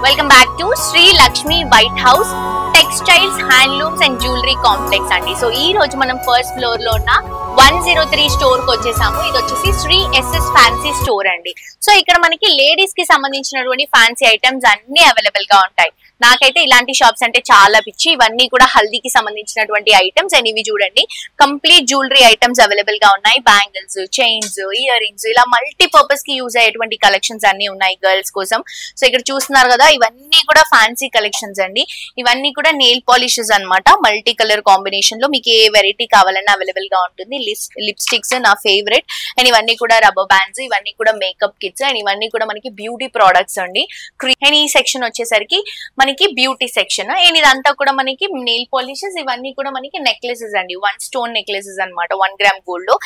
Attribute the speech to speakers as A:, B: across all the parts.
A: Welcome back to Shri Lakshmi white house textiles handlooms and jewellery complex అండి. So ఈ రోజు మనం ఫస్ట్ ఫ్లోర్ లో ఉన్న 103 స్టోర్ కి వచ్చేసాము. ఇది వచ్చేసి శ్రీ ఎస్ఎస్ ఫ్యాన్సీ స్టోర్ అండి. సో ఇక్కడ మనకి లేడీస్ కి సంబంధించినటువంటి ఫ్యాన్సీ ఐటమ్స్ అన్ని అవైలబుల్ గా ఉంటాయి. నాకైతే ఇలాంటి షాప్స్ అంటే చాలా పిచ్చి. ఇవన్నీ కూడా హల్దీకి సంబంధించినటువంటి ఐటమ్స్ అండ్ ఇవి చూడండి కంప్లీట్ జ్యువెలరీ ఐటమ్స్ అవైలబుల్ గా ఉన్నాయి. బ్యాంగిల్స్, చైన్స్, ఇయర్ రింగ్స్ ఇలా మల్టీ పర్పస్ కి యూజ్ అయ్యేటువంటి కలెక్షన్స్ అన్ని ఉన్నాయి గర్ల్స్ కోసం. సో ఇక్కడ చూస్తున్నారు కదా ఇవన్నీ కూడా ఫ్యాన్సీ కలెక్షన్స్ అండి. ఇవన్నీ కూడా నెయిల్ పాలిషెస్ అన్నమాట. మల్టీ కలర్ కాంబినేషన్ లో మీకు ఏ వెరైటీ కావాలన్నా అవైలబుల్ గా ఉంటుంది. లిప్స్టిక్స్ నా ఫేవరెట్ అండ్ ఇవన్నీ కూడా రబ్బర్ బ్యాండ్స్, ఇవన్నీ కూడా మేకప్ కిట్స్ అండ్ ఇవన్నీ కూడా మనకి బ్యూటీ ప్రొడక్ట్స్ అండి. అండ్ ఈ సెక్షన్ వచ్చేసరికి మనకి బ్యూటీ సెక్షన్ అండ్ ఇదంతా కూడా మనకి నెయిల్ పాలిషెస్, ఇవన్నీ కూడా మనకి నెక్లెసెస్ అండి. 1 స్టోన్ నెక్లెసెస్ అనమాట 1 గ్రామ్ గోల్డ్ లో.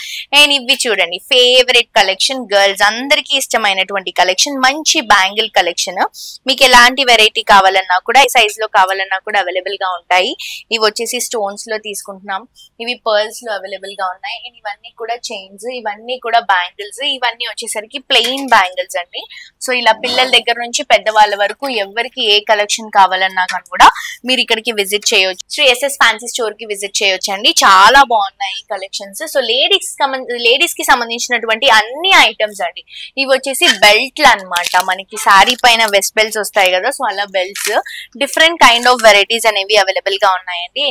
A: అండ్ ఇవి చూడండి ఫేవరెట్ కలెక్షన్, గర్ల్స్ అందరికి ఇష్టమైనటువంటి కలెక్షన్, మంచి బ్యాంగిల్ కలెక్షన్. మీకు ఎలాంటి వెరైటీ కావాలన్నా కూడా సైజ్ లో కావాలన్నా కూడా అవైలబుల్ గా ఉంటాయి. ఇవి వచ్చేసి స్టోన్స్ లో తీసుకుంటున్నాం, ఇవి పర్ల్స్ లో అవైలబుల్ గా ఉన్నాయి. అండ్ ఇవన్నీ కూడా చైన్స్, ఇవన్నీ కూడా బ్యాంగిల్స్, ఇవన్నీ వచ్చేసరికి ప్లెయిన్ బ్యాంగిల్స్ అండి. సో ఇలా పిల్లల దగ్గర నుంచి పెద్దవాళ్ళ వరకు ఎవరికి ఏ కలెక్షన్ కావాలన్నా కానీ కూడా మీరు ఇక్కడికి విజిట్ చేయొచ్చు. శ్రీ ఎస్ఎస్ ఫ్యాన్సీ స్టోర్ కి విజిట్ చేయొచ్చు అండి. చాలా బాగున్నాయి కలెక్షన్స్. సో లేడీస్ కి సంబంధించినటువంటి అన్ని ఐటమ్స్ అండి. ఇవి వచ్చేసి బెల్ట్లు అన్నమాట. మనకి శారీ పైన వెస్ట్ బెల్ట్స్ వస్తాయి కదా, సో అలా belts different kind of varieties అనేవి అవైలబుల్ గా ఉన్నాయండి.